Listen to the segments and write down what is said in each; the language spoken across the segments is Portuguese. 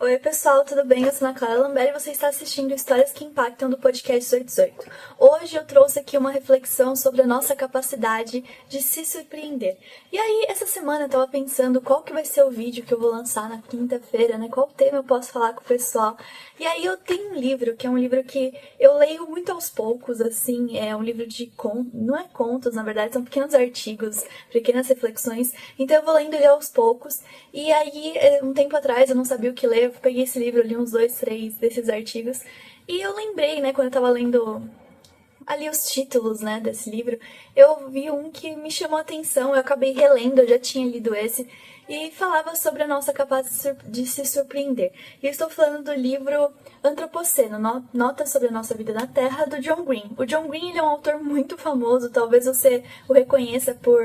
Oi pessoal, tudo bem? Eu sou a Clara Lambert e você está assistindo Histórias que Impactam do podcast 818. Hoje eu trouxe aqui uma reflexão sobre a nossa capacidade de se surpreender. E aí, essa semana eu tava pensando qual que vai ser o vídeo que eu vou lançar na quinta-feira, né? Qual tema eu posso falar com o pessoal. E aí eu tenho um livro, que é um livro que eu leio muito aos poucos, assim, é um livro de contos, não é contos, na verdade, são pequenos artigos, pequenas reflexões. Então eu vou lendo ele aos poucos. E aí, um tempo atrás, eu não sabia o que ler, eu peguei esse livro, li uns 2, 3 desses artigos, e eu lembrei, né, quando eu tava lendo ali os títulos, né, desse livro, eu vi um que me chamou a atenção, eu acabei relendo, eu já tinha lido esse, e falava sobre a nossa capacidade de se surpreender. E eu estou falando do livro Antropoceno, Notas sobre a Nossa Vida na Terra, do John Green. O John Green, ele é um autor muito famoso, talvez você o reconheça por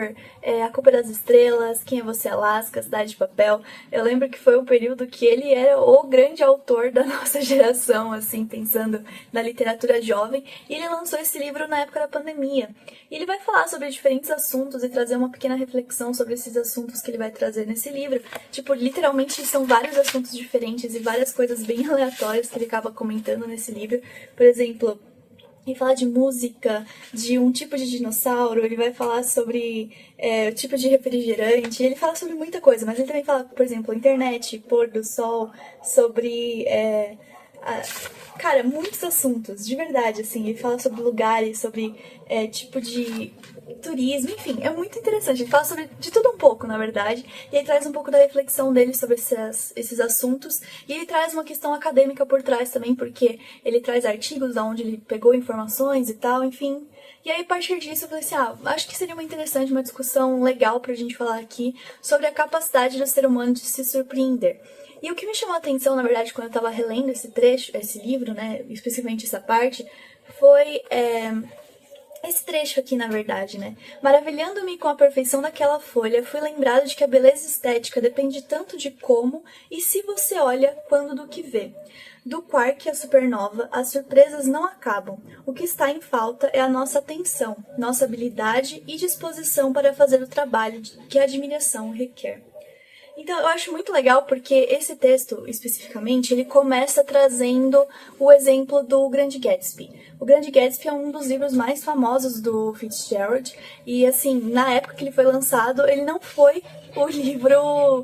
A Culpa das Estrelas, Quem é Você, Alaska, Cidade de Papel. Eu lembro que foi um período que ele era o grande autor da nossa geração, assim, pensando na literatura jovem, e ele lançou esse livro na época da pandemia. E ele vai falar sobre diferentes assuntos e trazer uma pequena reflexão sobre esses assuntos que ele vai trazer nesse livro. Tipo, literalmente são vários assuntos diferentes e várias coisas bem aleatórias que ele acaba comentando nesse livro. Por exemplo, ele fala de música, de um tipo de dinossauro, ele vai falar sobre o tipo de refrigerante, ele fala sobre muita coisa, mas ele também fala, por exemplo, internet, pôr do sol, sobre... cara, muitos assuntos, de verdade, assim, ele fala sobre lugares, sobre tipo de turismo, enfim, é muito interessante, ele fala sobre de tudo um pouco, na verdade, e ele traz um pouco da reflexão dele sobre esses assuntos, e ele traz uma questão acadêmica por trás também, porque ele traz artigos onde ele pegou informações e tal, enfim. E aí, a partir disso, eu falei assim, acho que seria uma discussão legal pra gente falar aqui sobre a capacidade do ser humano de se surpreender. E o que me chamou a atenção, na verdade, quando eu estava relendo esse livro, né, especificamente essa parte, foi esse trecho aqui, na verdade, né? Maravilhando-me com a perfeição daquela folha, fui lembrado de que a beleza estética depende tanto de como e se você olha quando do que vê. Do quark à supernova, as surpresas não acabam. O que está em falta é a nossa atenção, nossa habilidade e disposição para fazer o trabalho que a admiração requer. Então, eu acho muito legal porque esse texto, especificamente, ele começa trazendo o exemplo do Grande Gatsby. O Grande Gatsby é um dos livros mais famosos do Fitzgerald e, assim, na época que ele foi lançado, ele não foi o livro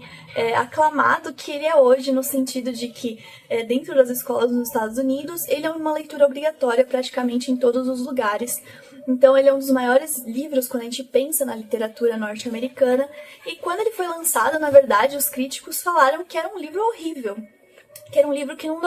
aclamado que ele é hoje, no sentido de que, dentro das escolas nos Estados Unidos, ele é uma leitura obrigatória praticamente em todos os lugares. Então ele é um dos maiores livros quando a gente pensa na literatura norte-americana. E quando ele foi lançado, na verdade, os críticos falaram que era um livro horrível. Que era um livro que não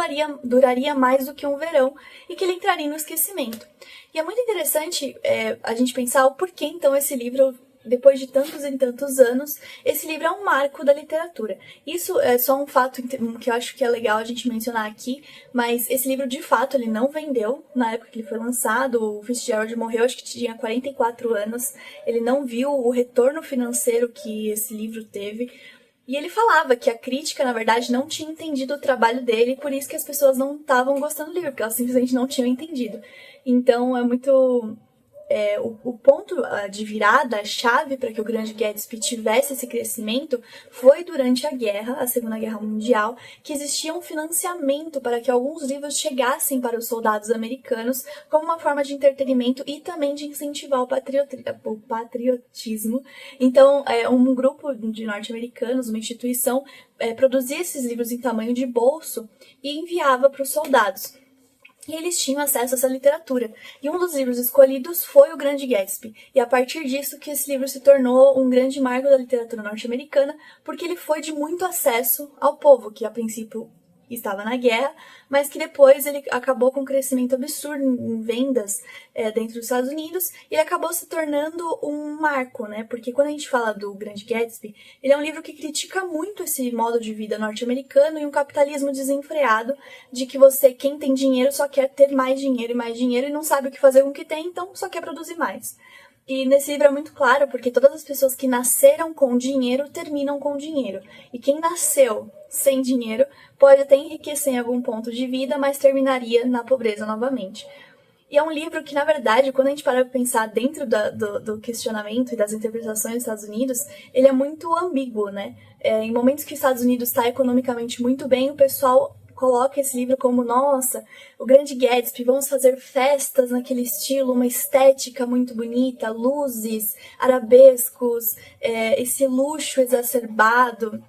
duraria mais do que um verão e que ele entraria no esquecimento. E é muito interessante a gente pensar o porquê então esse livro, depois de tantos e tantos anos, esse livro é um marco da literatura. Isso é só um fato que eu acho que é legal a gente mencionar aqui, mas esse livro, de fato, ele não vendeu na época que ele foi lançado. O Fitzgerald morreu, acho que tinha 44 anos. Ele não viu o retorno financeiro que esse livro teve. E ele falava que a crítica, na verdade, não tinha entendido o trabalho dele, e por isso que as pessoas não estavam gostando do livro, porque elas simplesmente não tinham entendido. Então, é muito... o ponto de virada, a chave para que o Grande Gatsby tivesse esse crescimento foi durante a guerra, a Segunda Guerra Mundial, que existia um financiamento para que alguns livros chegassem para os soldados americanos como uma forma de entretenimento e também de incentivar o patriotismo. Então, um grupo de norte-americanos, uma instituição, produzia esses livros em tamanho de bolso e enviava para os soldados. E eles tinham acesso a essa literatura. E um dos livros escolhidos foi O Grande Gatsby. E a partir disso que esse livro se tornou um grande marco da literatura norte-americana, porque ele foi de muito acesso ao povo, que a princípio estava na guerra, mas que depois ele acabou com um crescimento absurdo em vendas dentro dos Estados Unidos, e ele acabou se tornando um marco, né? Porque quando a gente fala do Grande Gatsby, ele é um livro que critica muito esse modo de vida norte-americano e um capitalismo desenfreado, de que quem tem dinheiro, só quer ter mais dinheiro e não sabe o que fazer com o que tem, então só quer produzir mais. E nesse livro é muito claro, porque todas as pessoas que nasceram com dinheiro terminam com dinheiro. E quem nasceu sem dinheiro pode até enriquecer em algum ponto de vida, mas terminaria na pobreza novamente. E é um livro que, na verdade, quando a gente para pra pensar dentro do questionamento e das interpretações dos Estados Unidos, ele é muito ambíguo, né? Em momentos que os Estados Unidos está economicamente muito bem, o pessoal coloca esse livro como, nossa, o Grande Gatsby, vamos fazer festas naquele estilo, uma estética muito bonita, luzes, arabescos, esse luxo exacerbado.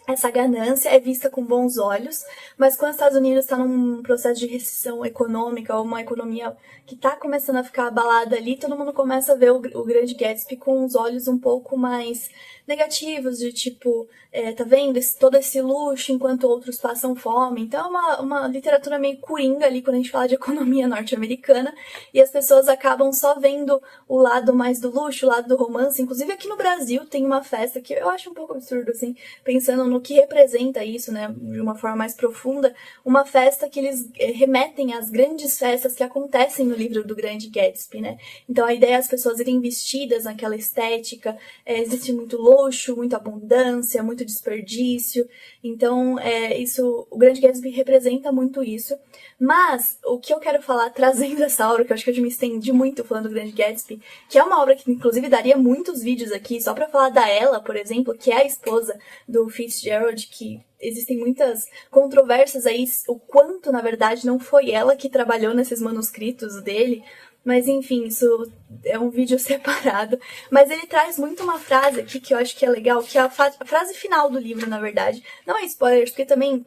Essa ganância é vista com bons olhos, mas quando os Estados Unidos está num processo de recessão econômica, ou uma economia que está começando a ficar abalada ali, todo mundo começa a ver o Grande Gatsby com os olhos um pouco mais negativos, de tipo, tá vendo todo esse luxo enquanto outros passam fome. Então é uma literatura meio coringa ali quando a gente fala de economia norte-americana, e as pessoas acabam só vendo o lado mais do luxo, o lado do romance. Inclusive aqui no Brasil tem uma festa que eu acho um pouco absurdo, assim, pensando no que representa isso, né, de uma forma mais profunda, uma festa que eles remetem às grandes festas que acontecem no livro do Grande Gatsby, né. Então a ideia é as pessoas irem vestidas naquela estética, existe muito luxo, muita abundância, muito desperdício. Então, o Grande Gatsby representa muito isso. Mas, o que eu quero falar, trazendo essa obra, que eu acho que eu já me estendi muito falando do Grande Gatsby, que é uma obra que, inclusive, daria muitos vídeos aqui, só pra falar da Ella, por exemplo, que é a esposa do Fitzgerald, que existem muitas controvérsias aí, o quanto, na verdade, não foi ela que trabalhou nesses manuscritos dele. Mas enfim, isso é um vídeo separado. Mas ele traz muito uma frase aqui que eu acho que é legal, que é a frase final do livro, na verdade. Não é spoilers, porque também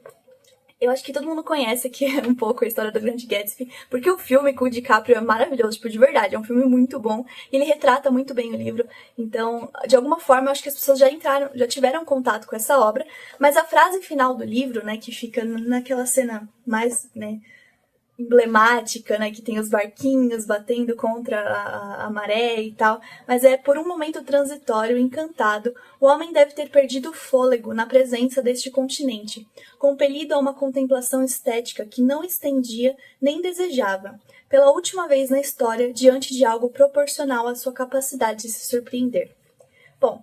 eu acho que todo mundo conhece aqui um pouco a história do Grande Gatsby, porque o filme com o DiCaprio é maravilhoso, tipo, de verdade, é um filme muito bom, e ele retrata muito bem o livro. Então, de alguma forma, eu acho que as pessoas já tiveram contato com essa obra, mas a frase final do livro, né, que fica naquela cena mais, né, emblemática, né, que tem os barquinhos batendo contra a maré e tal, mas por um momento transitório, encantado, o homem deve ter perdido o fôlego na presença deste continente, compelido a uma contemplação estética que não estendia nem desejava, pela última vez na história, diante de algo proporcional à sua capacidade de se surpreender. Bom,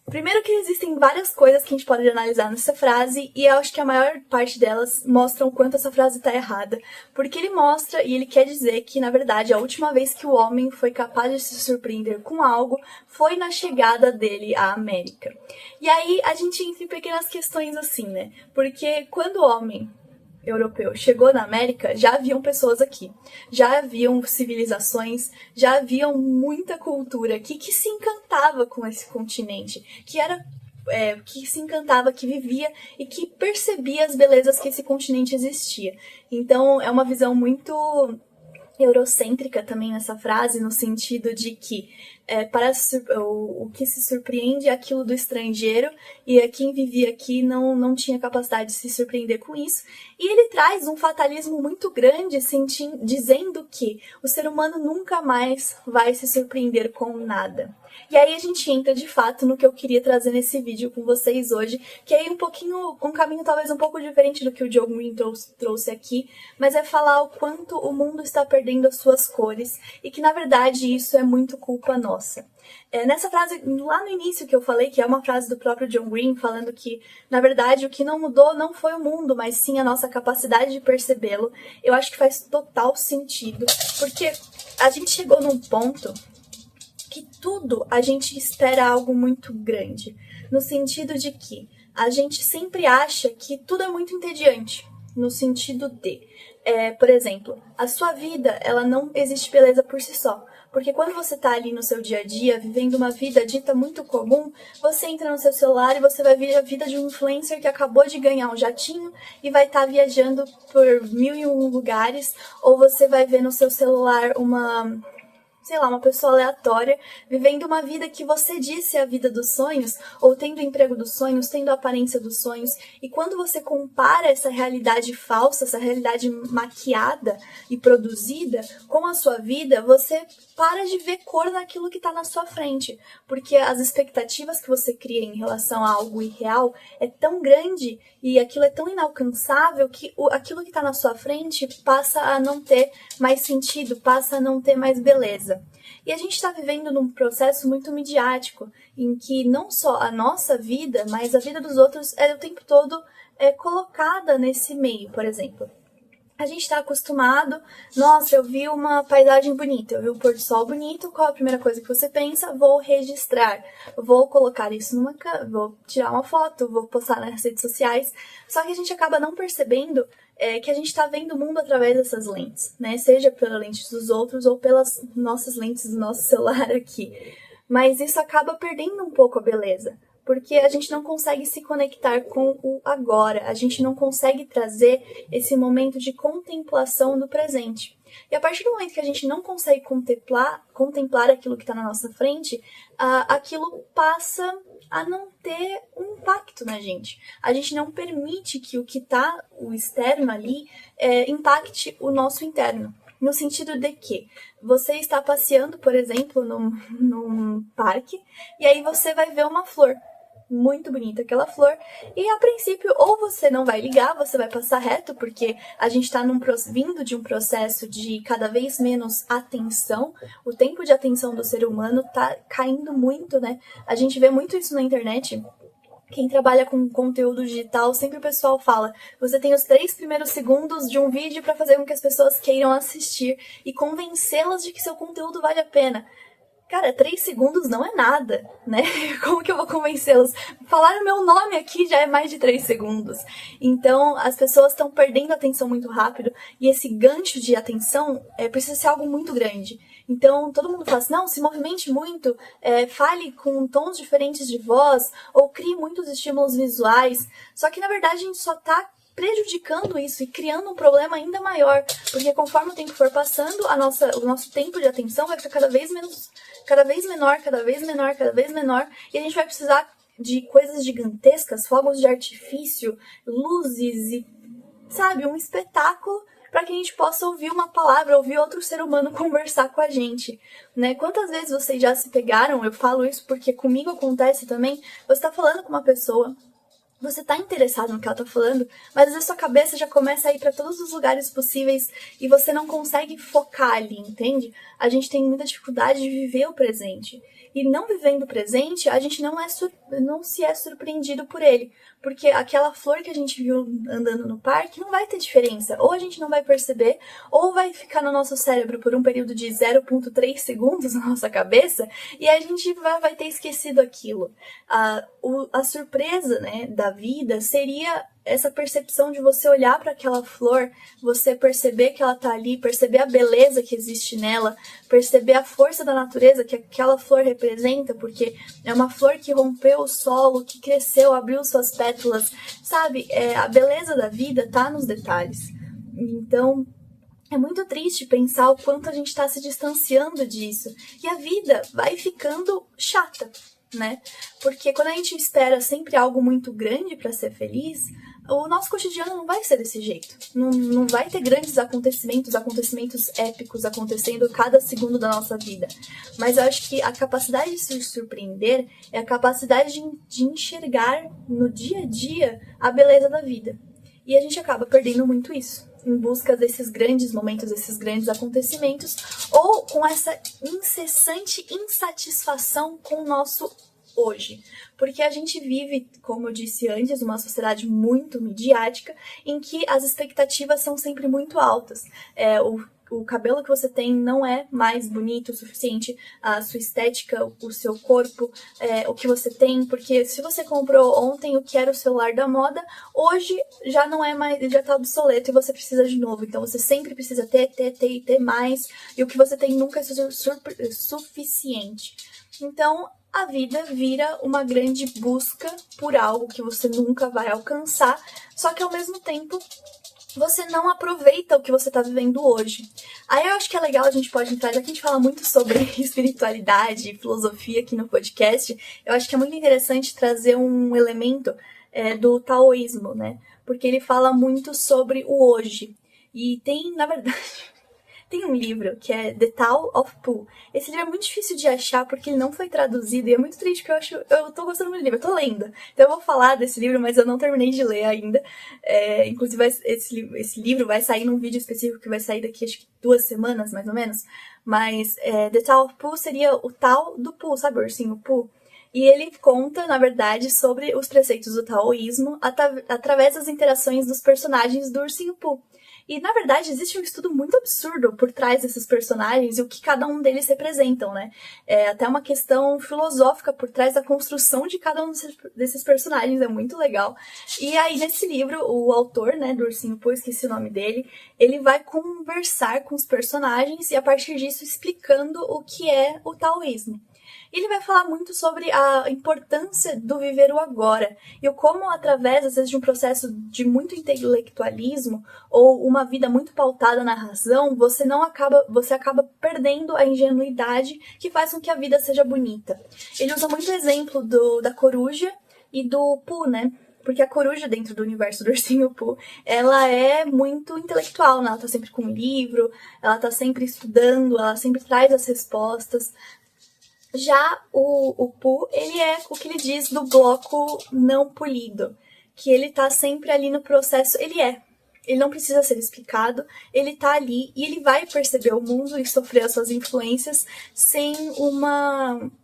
primeiro que existem várias coisas que a gente pode analisar nessa frase, e eu acho que a maior parte delas mostram o quanto essa frase está errada. Porque ele mostra, e ele quer dizer que, na verdade, a última vez que o homem foi capaz de se surpreender com algo foi na chegada dele à América. E aí a gente entra em pequenas questões assim, né? Porque quando o homem europeu chegou na América, já haviam pessoas aqui, já haviam civilizações, já haviam muita cultura aqui que se encantava com esse continente, que se encantava, que vivia e que percebia as belezas que esse continente existia. Então é uma visão muito eurocêntrica também nessa frase, no sentido de que o que se surpreende é aquilo do estrangeiro, e quem vivia aqui não tinha capacidade de se surpreender com isso. E ele traz um fatalismo muito grande, dizendo que o ser humano nunca mais vai se surpreender com nada. E aí a gente entra de fato no que eu queria trazer nesse vídeo com vocês hoje, que é um caminho talvez um pouco diferente do que o John Green trouxe aqui, mas é falar o quanto o mundo está perdendo as suas cores e que na verdade isso é muito culpa nossa. Nessa frase, lá no início que eu falei, que é uma frase do próprio John Green, falando que, na verdade, o que não mudou não foi o mundo, mas sim a nossa capacidade de percebê-lo, eu acho que faz total sentido, porque a gente chegou num ponto que tudo a gente espera algo muito grande, no sentido de que a gente sempre acha que tudo é muito entediante, no sentido de, por exemplo, a sua vida, ela não existe beleza por si só. Porque quando você tá ali no seu dia a dia, vivendo uma vida dita muito comum, você entra no seu celular e você vai ver a vida de um influencer que acabou de ganhar um jatinho e vai estar viajando por 1001 lugares, ou você vai ver no seu celular uma pessoa aleatória, vivendo uma vida que você disse a vida dos sonhos, ou tendo o emprego dos sonhos, tendo a aparência dos sonhos, e quando você compara essa realidade falsa, essa realidade maquiada e produzida com a sua vida, você para de ver cor naquilo que está na sua frente, porque as expectativas que você cria em relação a algo irreal é tão grande e aquilo é tão inalcançável que aquilo que está na sua frente passa a não ter mais sentido, passa a não ter mais beleza. E a gente está vivendo num processo muito midiático, em que não só a nossa vida, mas a vida dos outros o tempo todo colocada nesse meio, por exemplo. A gente está acostumado, nossa, eu vi uma paisagem bonita, eu vi um pôr do sol bonito, qual a primeira coisa que você pensa? Vou registrar, vou colocar isso numa câmera, vou tirar uma foto, vou postar nas redes sociais. Só que a gente acaba não percebendo que a gente está vendo o mundo através dessas lentes, né? Seja pelas lentes dos outros ou pelas nossas lentes do nosso celular aqui. Mas isso acaba perdendo um pouco a beleza, porque a gente não consegue se conectar com o agora, a gente não consegue trazer esse momento de contemplação do presente. E a partir do momento que a gente não consegue contemplar aquilo que está na nossa frente, aquilo passa a não ter um impacto na gente. A gente não permite que o que está, o externo ali, impacte o nosso interno. No sentido de que você está passeando, por exemplo, num parque, e aí você vai ver uma flor. Muito bonita aquela flor, e a princípio ou você não vai ligar, você vai passar reto, porque a gente está vindo de um processo de cada vez menos atenção, o tempo de atenção do ser humano tá caindo muito, né? A gente vê muito isso na internet. Quem trabalha com conteúdo digital, sempre o pessoal fala, você tem os 3 primeiros segundos de um vídeo para fazer com que as pessoas queiram assistir e convencê-las de que seu conteúdo vale a pena. Cara, 3 segundos não é nada, né? Como que eu vou convencê-los? Falar o meu nome aqui já é mais de 3 segundos. Então, as pessoas estão perdendo a atenção muito rápido e esse gancho de atenção precisa ser algo muito grande. Então, todo mundo fala assim, não, se movimente muito, fale com tons diferentes de voz ou crie muitos estímulos visuais. Só que, na verdade, a gente só tá prejudicando isso e criando um problema ainda maior, porque conforme o tempo for passando, o nosso tempo de atenção vai ficar cada vez menor, e a gente vai precisar de coisas gigantescas, fogos de artifício, luzes e, sabe, um espetáculo para que a gente possa ouvir uma palavra, ouvir outro ser humano conversar com a gente, né? Quantas vezes vocês já se pegaram, eu falo isso porque comigo acontece também, você tá falando com uma pessoa, você tá interessado no que ela tá falando, mas às vezes sua cabeça já começa a ir para todos os lugares possíveis e você não consegue focar ali, entende? A gente tem muita dificuldade de viver o presente. E não vivendo o presente, a gente não se é surpreendido por ele. Porque aquela flor que a gente viu andando no parque não vai ter diferença. Ou a gente não vai perceber, ou vai ficar no nosso cérebro por um período de 0,3 segundos na nossa cabeça, e a gente vai ter esquecido aquilo. A surpresa, né, da vida seria essa percepção de você olhar para aquela flor, você perceber que ela tá ali, perceber a beleza que existe nela, perceber a força da natureza que aquela flor representa, porque é uma flor que rompeu o solo, que cresceu, abriu suas pétalas, sabe? A beleza da vida tá nos detalhes. Então, é muito triste pensar o quanto a gente está se distanciando disso. E a vida vai ficando chata, né? Porque quando a gente espera sempre algo muito grande para ser feliz, o nosso cotidiano não vai ser desse jeito. Não vai ter grandes acontecimentos épicos acontecendo cada segundo da nossa vida. Mas eu acho que a capacidade de se surpreender é a capacidade de enxergar no dia a dia a beleza da vida. E a gente acaba perdendo muito isso, em busca desses grandes momentos, desses grandes acontecimentos, ou com essa incessante insatisfação com o nosso hoje. Porque a gente vive, como eu disse antes, uma sociedade muito midiática, em que as expectativas são sempre muito altas. O cabelo que você tem não é mais bonito o suficiente, a sua estética, o seu corpo, o que você tem, porque se você comprou ontem o que era o celular da moda, hoje já não é mais, já tá obsoleto e você precisa de novo. Então você sempre precisa ter mais, e o que você tem nunca é suficiente. Então a vida vira uma grande busca por algo que você nunca vai alcançar, só que ao mesmo tempo você não aproveita o que você está vivendo hoje. Aí eu acho que é legal, a gente pode entrar, já que a gente fala muito sobre espiritualidade e filosofia aqui no podcast, eu acho que é muito interessante trazer um elemento do taoísmo, né? Porque ele fala muito sobre o hoje. E tem, na verdade... Tem um livro que é The Tao of Pooh. Esse livro é muito difícil de achar porque ele não foi traduzido e é muito triste porque eu tô gostando muito do livro, eu tô lendo. Então eu vou falar desse livro, mas eu não terminei de ler ainda. Inclusive esse livro vai sair num vídeo específico que vai sair daqui acho que 2 semanas, mais ou menos. Mas The Tao of Pooh seria o Tao do Pooh, sabe o ursinho Pooh? E ele conta, na verdade, sobre os preceitos do taoísmo através das interações dos personagens do ursinho Pooh. E, na verdade, existe um estudo muito absurdo por trás desses personagens e o que cada um deles representam, né? É até uma questão filosófica por trás da construção de cada um desses personagens, é muito legal. E aí, nesse livro, o autor, né, do Ursinho Pooh, esqueci o nome dele, ele vai conversar com os personagens e, a partir disso, explicando o que é o taoísmo. Ele vai falar muito sobre a importância do viver o agora e o como, através, às vezes, de um processo de muito intelectualismo ou uma vida muito pautada na razão, você acaba perdendo a ingenuidade que faz com que a vida seja bonita. Ele usa muito o exemplo da coruja e do Pooh, né? Porque a coruja, dentro do universo do Ursinho Pooh, ela é muito intelectual, né? Ela tá sempre com um livro, ela tá sempre estudando, ela sempre traz as respostas. Já o Pooh, ele é o que ele diz do bloco não polido, que ele tá sempre ali no processo, ele não precisa ser explicado, ele tá ali e ele vai perceber o mundo e sofrer as suas influências sem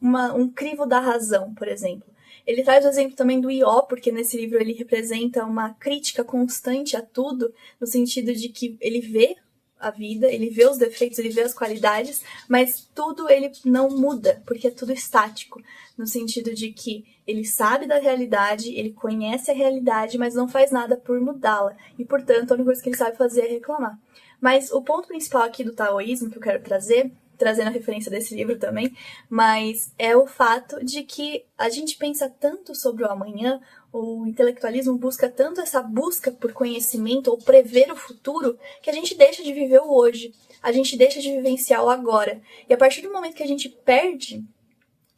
um crivo da razão, por exemplo. Ele traz o exemplo também do Ió, porque nesse livro ele representa uma crítica constante a tudo, no sentido de que ele vê a vida, ele vê os defeitos, ele vê as qualidades, mas tudo ele não muda, porque é tudo estático, no sentido de que ele sabe da realidade, ele conhece a realidade, mas não faz nada por mudá-la, e portanto a única coisa que ele sabe fazer é reclamar. Mas o ponto principal aqui do taoísmo que eu quero trazendo a referência desse livro também, mas é o fato de que a gente pensa tanto sobre o amanhã, o intelectualismo busca tanto essa busca por conhecimento ou prever o futuro, que a gente deixa de viver o hoje, a gente deixa de vivenciar o agora. E a partir do momento que a gente perde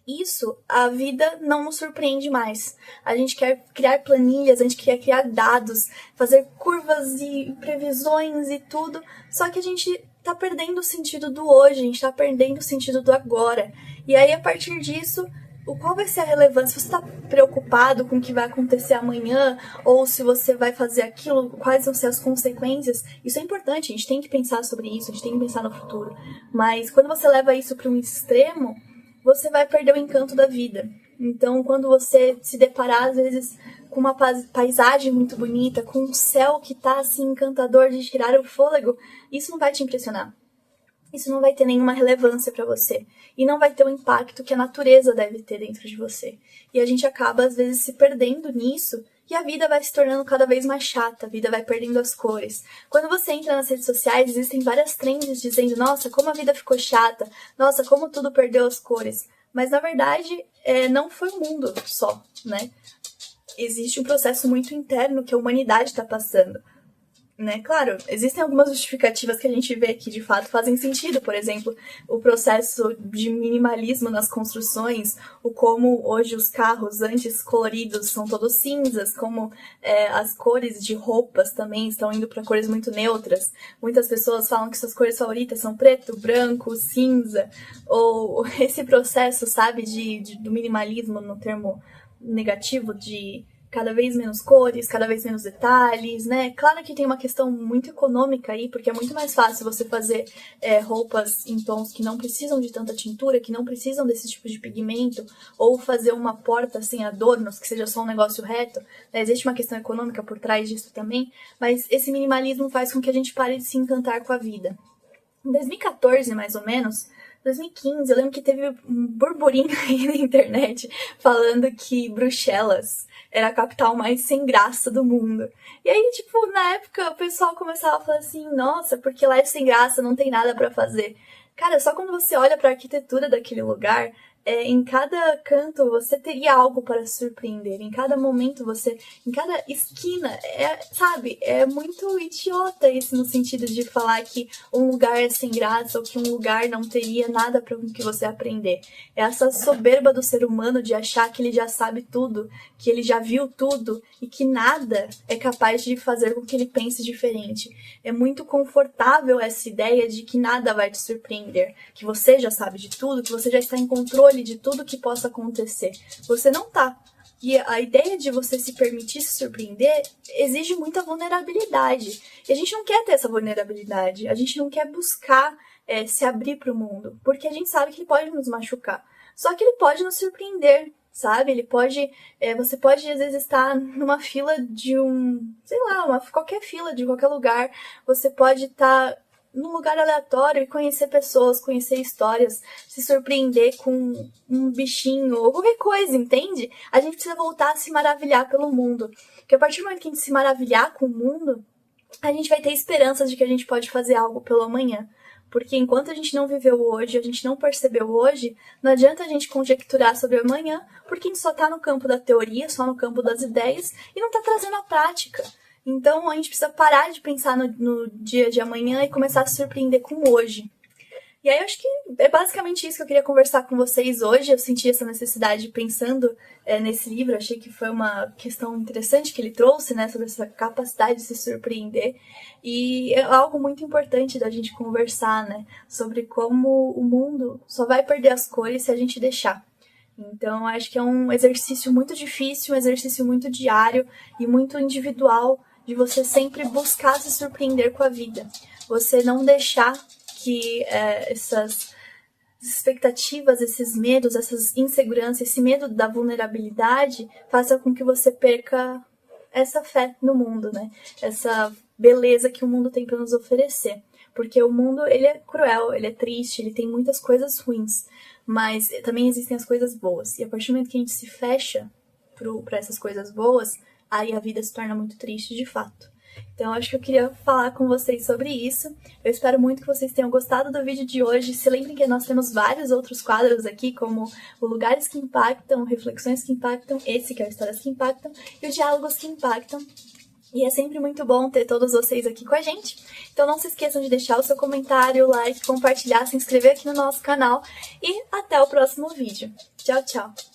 isso, a vida não nos surpreende mais. A gente quer criar planilhas, a gente quer criar dados, fazer curvas e previsões e tudo, só que a gente tá perdendo o sentido do hoje, a gente tá perdendo o sentido do agora. E aí, a partir disso, qual vai ser a relevância? Se você está preocupado com o que vai acontecer amanhã, ou se você vai fazer aquilo, quais vão ser as consequências, isso é importante, a gente tem que pensar sobre isso, a gente tem que pensar no futuro. Mas quando você leva isso para um extremo, você vai perder o encanto da vida. Então, quando você se deparar, às vezes, com uma paisagem muito bonita, com um céu que está assim, encantador de tirar o fôlego, isso não vai te impressionar. Isso não vai ter nenhuma relevância para você. E não vai ter o impacto que a natureza deve ter dentro de você. E a gente acaba, às vezes, se perdendo nisso, e a vida vai se tornando cada vez mais chata, a vida vai perdendo as cores. Quando você entra nas redes sociais, existem várias trends dizendo, nossa, como a vida ficou chata, nossa, como tudo perdeu as cores. Mas, na verdade, não foi o mundo só, né? Existe um processo muito interno que a humanidade está passando. Né? Claro, existem algumas justificativas que a gente vê que de fato fazem sentido, por exemplo, o processo de minimalismo nas construções, o como hoje os carros antes coloridos são todos cinzas, como as cores de roupas também estão indo para cores muito neutras. Muitas pessoas falam que suas cores favoritas são preto, branco, cinza, ou esse processo, sabe, do minimalismo no termo negativo de cada vez menos cores, cada vez menos detalhes, né? Claro que tem uma questão muito econômica aí, porque é muito mais fácil você fazer roupas em tons que não precisam de tanta tintura, que não precisam desse tipo de pigmento, ou fazer uma porta sem adornos, que seja só um negócio reto. Né? Existe uma questão econômica por trás disso também, mas esse minimalismo faz com que a gente pare de se encantar com a vida. Em 2014, mais ou menos, 2015, eu lembro que teve um burburinho aí na internet falando que Bruxelas era a capital mais sem graça do mundo. E aí, tipo, na época o pessoal começava a falar assim, nossa, porque lá é sem graça, não tem nada pra fazer. Cara, só quando você olha pra arquitetura daquele lugar, em cada canto você teria algo para surpreender. Em cada momento em cada esquina, sabe? É muito idiota isso no sentido de falar que um lugar é sem graça ou que um lugar não teria nada para que você aprender. É essa soberba do ser humano de achar que ele já sabe tudo, que ele já viu tudo e que nada é capaz de fazer com que ele pense diferente. É muito confortável essa ideia de que nada vai te surpreender, que você já sabe de tudo, que você já está em controle de tudo que possa acontecer. Você não tá. E a ideia de você se permitir se surpreender exige muita vulnerabilidade. E a gente não quer ter essa vulnerabilidade. A gente não quer buscar se abrir para o mundo, porque a gente sabe que ele pode nos machucar. Só que ele pode nos surpreender. sabe? Você pode às vezes estar numa fila de qualquer fila de qualquer lugar, você pode estar num lugar aleatório e conhecer pessoas, conhecer histórias, se surpreender com um bichinho ou qualquer coisa, entende? A gente precisa voltar a se maravilhar pelo mundo, porque a partir do momento que a gente se maravilhar com o mundo, a gente vai ter esperanças de que a gente pode fazer algo pelo amanhã. Porque enquanto a gente não viveu hoje, a gente não percebeu hoje, não adianta a gente conjecturar sobre o amanhã, porque a gente só tá no campo da teoria, só no campo das ideias, e não tá trazendo a prática. Então a gente precisa parar de pensar no dia de amanhã e começar a se surpreender com o hoje. E aí eu acho que é basicamente isso que eu queria conversar com vocês hoje. Eu senti essa necessidade pensando nesse livro. Achei que foi uma questão interessante que ele trouxe, né? Sobre essa capacidade de se surpreender. E é algo muito importante da gente conversar, né? Sobre como o mundo só vai perder as cores se a gente deixar. Então, acho que é um exercício muito difícil, um exercício muito diário e muito individual de você sempre buscar se surpreender com a vida. Você não deixar que essas expectativas, esses medos, essas inseguranças, esse medo da vulnerabilidade faça com que você perca essa fé no mundo, né? Essa beleza que o mundo tem para nos oferecer. Porque o mundo, ele é cruel, ele é triste, ele tem muitas coisas ruins, mas também existem as coisas boas. E a partir do momento que a gente se fecha para essas coisas boas, aí a vida se torna muito triste de fato. Então, acho que eu queria falar com vocês sobre isso. Eu espero muito que vocês tenham gostado do vídeo de hoje. Se lembrem que nós temos vários outros quadros aqui, como o Lugares que Impactam, Reflexões que Impactam, esse que é o Histórias que Impactam, e os Diálogos que Impactam. E é sempre muito bom ter todos vocês aqui com a gente. Então não se esqueçam de deixar o seu comentário, like, compartilhar, se inscrever aqui no nosso canal. E até o próximo vídeo. Tchau, tchau!